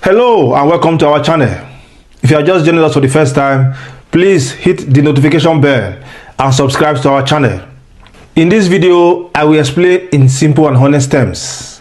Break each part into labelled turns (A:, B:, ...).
A: Hello and welcome to our channel. If you are just joining us for the first time, please hit the notification bell and subscribe to our channel. In this video, I will explain in simple and honest terms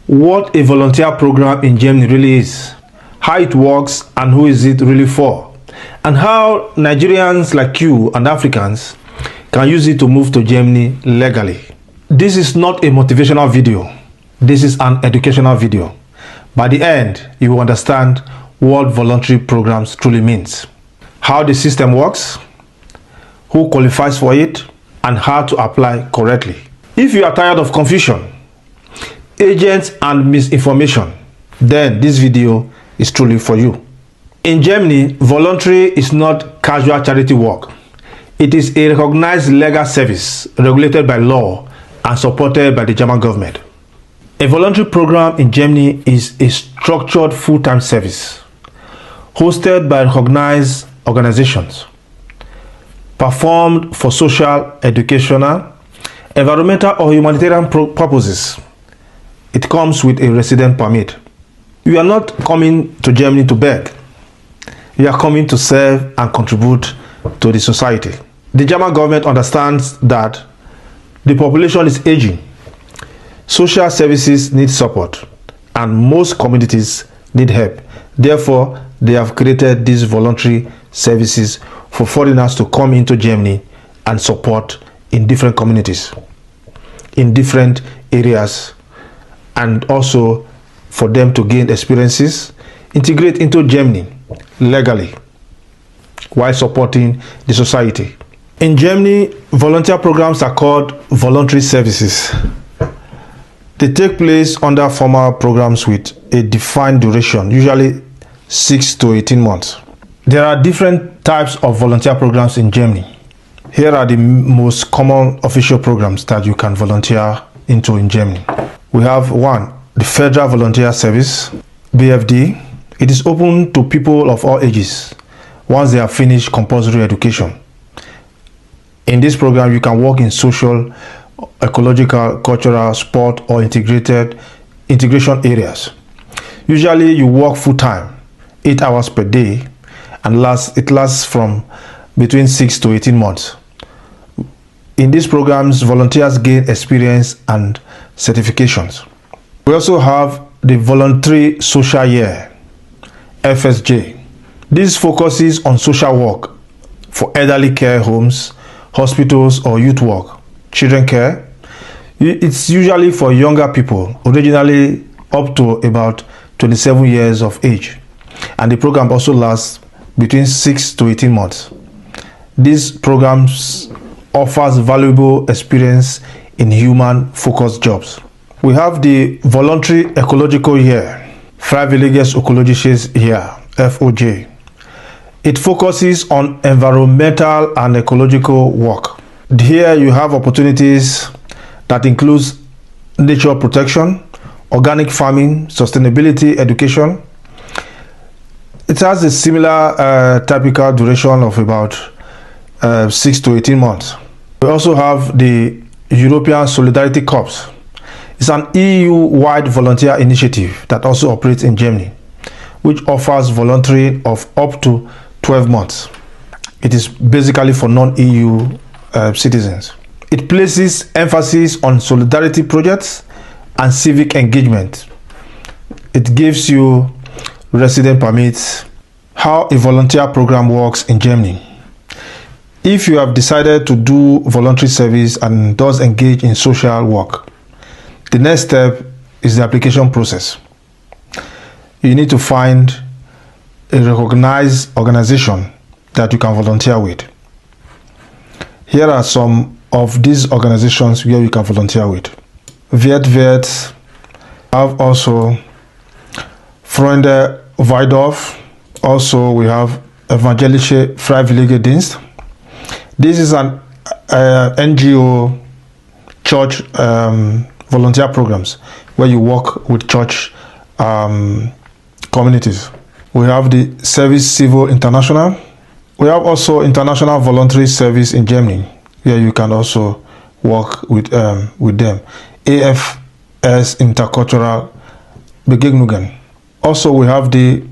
A: what a volunteer program in Germany really is, how it works and who is it really for, and how Nigerians like you and Africans can use it to move to Germany legally. This is not a motivational video. This is an educational video. By the end, you will understand what voluntary programs truly means, how the system works, who qualifies for it, and how to apply correctly. If you are tired of confusion, agents and misinformation, then this video is truly for you. In Germany, voluntary is not casual charity work. It is a recognized legal service regulated by law and supported by the German government. A voluntary program in Germany is a structured full-time service hosted by recognized organizations, performed for social, educational, environmental or humanitarian purposes. It comes with a resident permit. You are not coming to Germany to beg. You are coming to serve and contribute to the society. The German government understands that the population is aging. Social services need support, and most communities need help. Therefore, they have created these voluntary services for foreigners to come into Germany and support in different communities, in different areas, and also for them to gain experiences, integrate into Germany legally, while supporting the society. In Germany, volunteer programs are called voluntary services. They take place under formal programs with a defined duration, usually 6 to 18 months. There are different types of volunteer programs in Germany. Here are the most common official programs that you can volunteer into in Germany. We have 1, the Federal Volunteer Service, BFD. It is open to people of all ages once they have finished compulsory education. In this program, you can work in social, ecological, cultural, sport, or integration areas. Usually you work full-time, 8 hours per day, and it lasts from between 6 to 18 months. In these programs, volunteers gain experience and certifications. We also have the Voluntary Social Year, FSJ. This focuses on social work for elderly care homes, hospitals, or youth work. Children care. It's usually for younger people, originally up to about 27 years of age, and the program also lasts between 6 to 18 months. These programs offers valuable experience in human-focused jobs. We have the Voluntary Ecological Year, Freiwilliges Ökologisches Jahr, FOJ. It focuses on environmental and ecological work. Here you have opportunities that includes nature protection, organic farming, sustainability, education. It has a similar typical duration of about 6 to 18 months. We also have the European Solidarity Corps. It's an EU-wide volunteer initiative that also operates in Germany, which offers volunteering of up to 12 months. It is basically for non-EU citizens. It places emphasis on solidarity projects and civic engagement. It gives you resident permits. How a volunteer program works in Germany. If you have decided to do voluntary service and thus engage in social work, the next step is the application process. You need to find a recognized organization that you can volunteer with. Here are some of these organizations where you can volunteer with. Viet have also Freunde Weidorf. Also, we have Evangelische Freiwillige Dienst. This is an NGO church volunteer programs where you work with church communities. We have the Service Civil International. We have also International Voluntary Service in Germany, where you can also work with them. AFS Intercultural Begegnungen. Also, we have the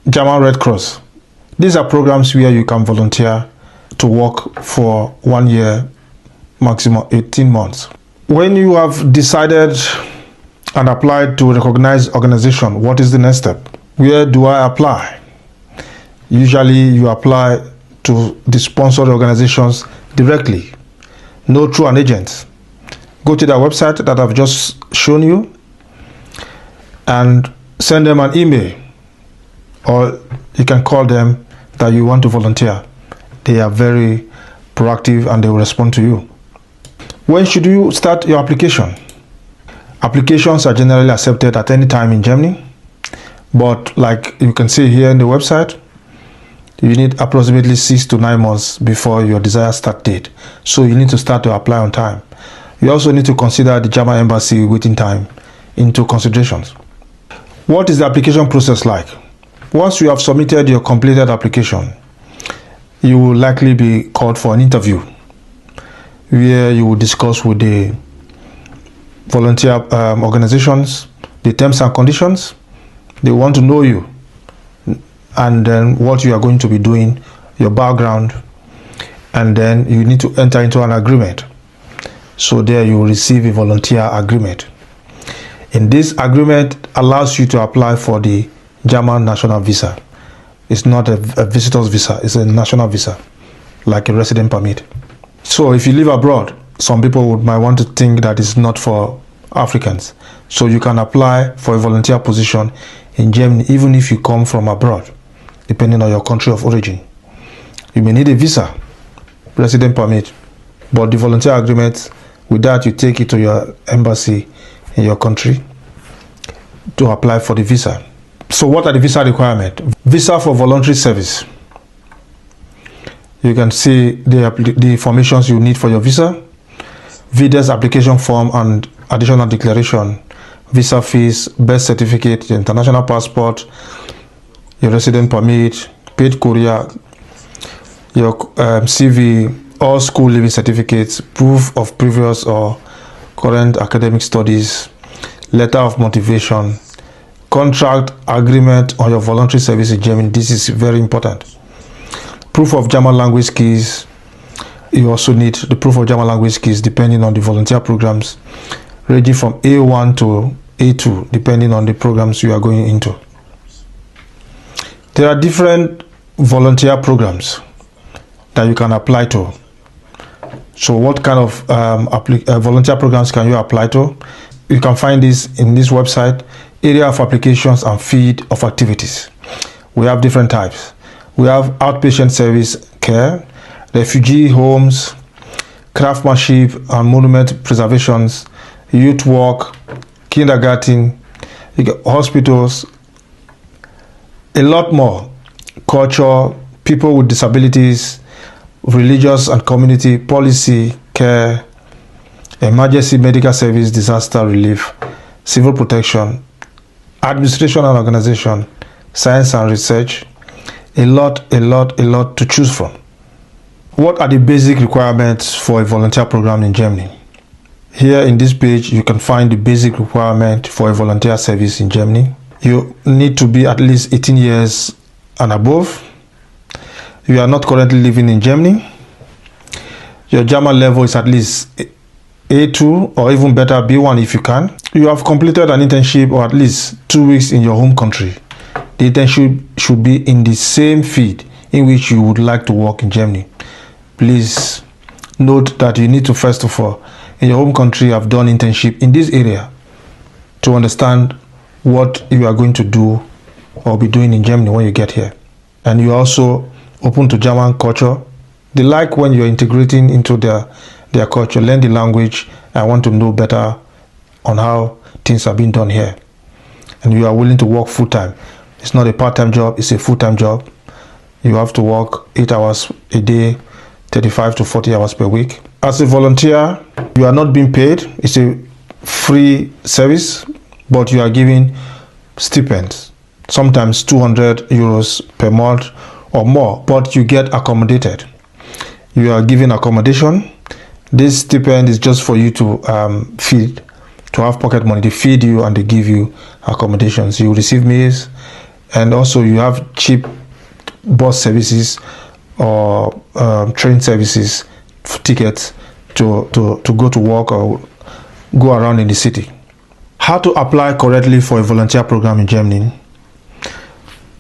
A: German Red Cross. These are programs where you can volunteer to work for 1 year, maximum 18 months. When you have decided and applied to a recognized organization, what is the next step? Where do I apply? Usually you apply to the sponsored organizations directly, no through an agent. Go to their website that I've just shown you and send them an email, or you can call them that you want to volunteer. They are very proactive and they will respond to you. When should you start your application? Applications are generally accepted at any time in Germany, but like you can see here in the website, you need approximately 6 to 9 months before your desired start date. So you need to start to apply on time. You also need to consider the German embassy waiting time into considerations. What is the application process like? Once you have submitted your completed application, you will likely be called for an interview where you will discuss with the volunteer organizations the terms and conditions. They want to know you and then what you are going to be doing, your background, and then you need to enter into an agreement. So there you will receive a volunteer agreement. In this agreement allows you to apply for the German national visa. It's not a visitor's visa, it's a national visa, like a resident permit. So if you live abroad, some people might want to think that it's not for Africans. So you can apply for a volunteer position in Germany even if you come from abroad, depending on your country of origin. You may need a visa, resident permit, but the volunteer agreement, with that you take it to your embassy in your country to apply for the visa. So what are the visa requirements? Visa for voluntary service. You can see the information you need for your visa, VDES application form and additional declaration, visa fees, birth certificate, your international passport, your resident permit, paid courier, your CV, all school leaving certificates, proof of previous or current academic studies, letter of motivation, contract agreement on your voluntary service in Germany. This is very important. Proof of German language skills. You also need the proof of German language skills depending on the volunteer programs, ranging from A1 to A2 depending on the programs you are going into. There are different volunteer programs that you can apply to. So what kind of volunteer programs can you apply to? You can find this in this website, area of applications and field of activities. We have different types. We have outpatient service care, refugee homes, craftsmanship and monument preservations, youth work, kindergarten, hospitals, a lot more, culture, people with disabilities, religious and community, policy, care, emergency medical service, disaster relief, civil protection, administration and organization, science and research, a lot to choose from. What are the basic requirements for a volunteer program in Germany? Here in this page, you can find the basic requirement for a volunteer service in Germany. You need to be at least 18 years and above. You are not currently living in Germany. Your German level is at least A2 or even better B1 if you can. You have completed an internship or at least 2 weeks in your home country. The internship should be in the same field in which you would like to work in Germany. Please note that you need to first of all, in your home country, have done internship in this area to understand what you are going to do or be doing in Germany when you get here. And you are also open to German culture. They like when you're integrating into their culture, learn the language, and want to know better on how things are being done here. And you are willing to work full-time. It's not a part-time job, it's a full-time job. You have to work 8 hours a day, 35 to 40 hours per week. As a volunteer, you are not being paid. It's a free service, but you are given stipends, sometimes 200 euros per month or more, but you get accommodated. You are given accommodation. This stipend is just for you to feed to have pocket money. They feed you and they give you accommodations. You receive meals, and also you have cheap bus services or train services, tickets to go to work or go around in the city. How to apply correctly for a volunteer program in Germany?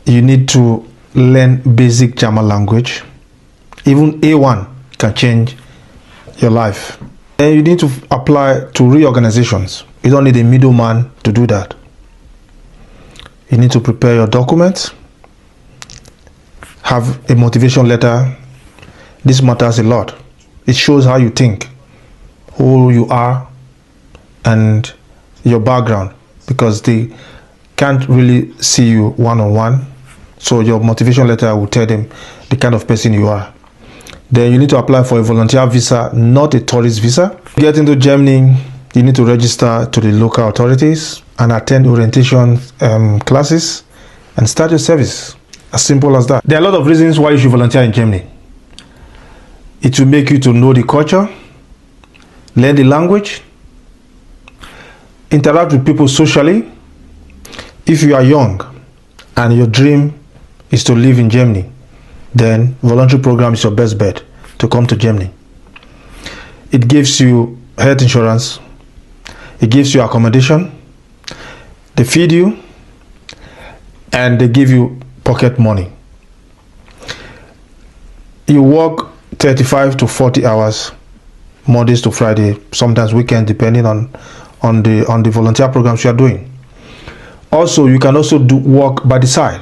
A: You need to learn basic German language. Even A1 can change your life. And you need to apply to reorganizations. You don't need a middleman to do that. You need to prepare your documents, have a motivation letter. This matters a lot. It shows how you think, who you are, and your background, because they can't really see you one-on-one. So your motivation letter will tell them the kind of person you are. Then you need to apply for a volunteer visa, not a tourist visa. To get into Germany, you need to register to the local authorities and attend orientation classes and start your service. As simple as that. There are a lot of reasons why you should volunteer in Germany. It will make you to know the culture, learn the language, interact with people socially. If you are young and your dream is to live in Germany, then voluntary program is your best bet to come to Germany. It gives you health insurance, it gives you accommodation, they feed you, and they give you pocket money. You work 35 to 40 hours, Mondays to Friday, sometimes weekend, depending on the volunteer programs you are doing. Also, you can also do work by the side,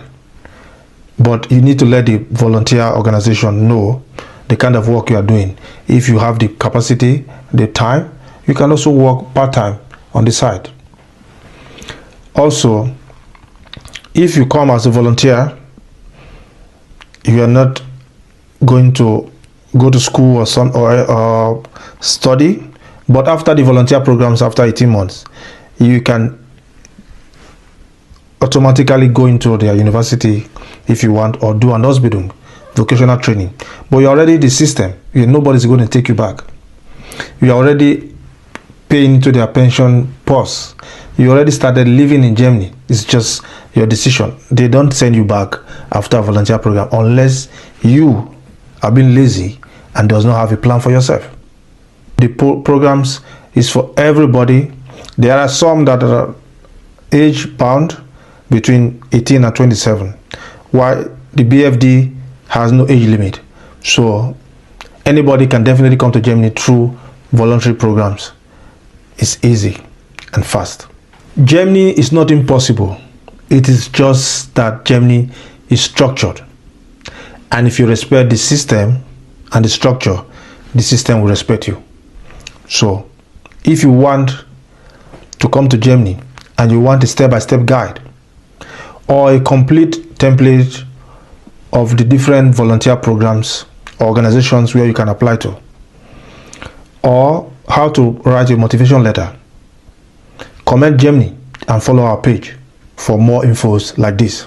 A: but you need to let the volunteer organization know the kind of work you are doing. If you have the capacity, the time, you can also work part-time on the side. Also, if you come as a volunteer, you are not going to go to school or study, but after the volunteer programs, after 18 months, you can automatically go into their university if you want, or do an Ausbildung, vocational training. But you're already the system. Nobody's going to take you back. You're already paying into their pension purse. You already started living in Germany. It's just your decision. They don't send you back after a volunteer program unless you are being lazy and does not have a plan for yourself. The programs is for everybody. There are some that are age bound between 18 and 27, while the BFD has no age limit. So anybody can definitely come to Germany through voluntary programs. It's easy and fast. Germany is not impossible. It is just that Germany is structured. And if you respect the system and the structure, the system will respect you. So if you want to come to Germany and you want a step-by-step guide or a complete template of the different volunteer programs or organizations where you can apply to, or how to write a motivation letter, comment Germany and follow our page for more infos like this.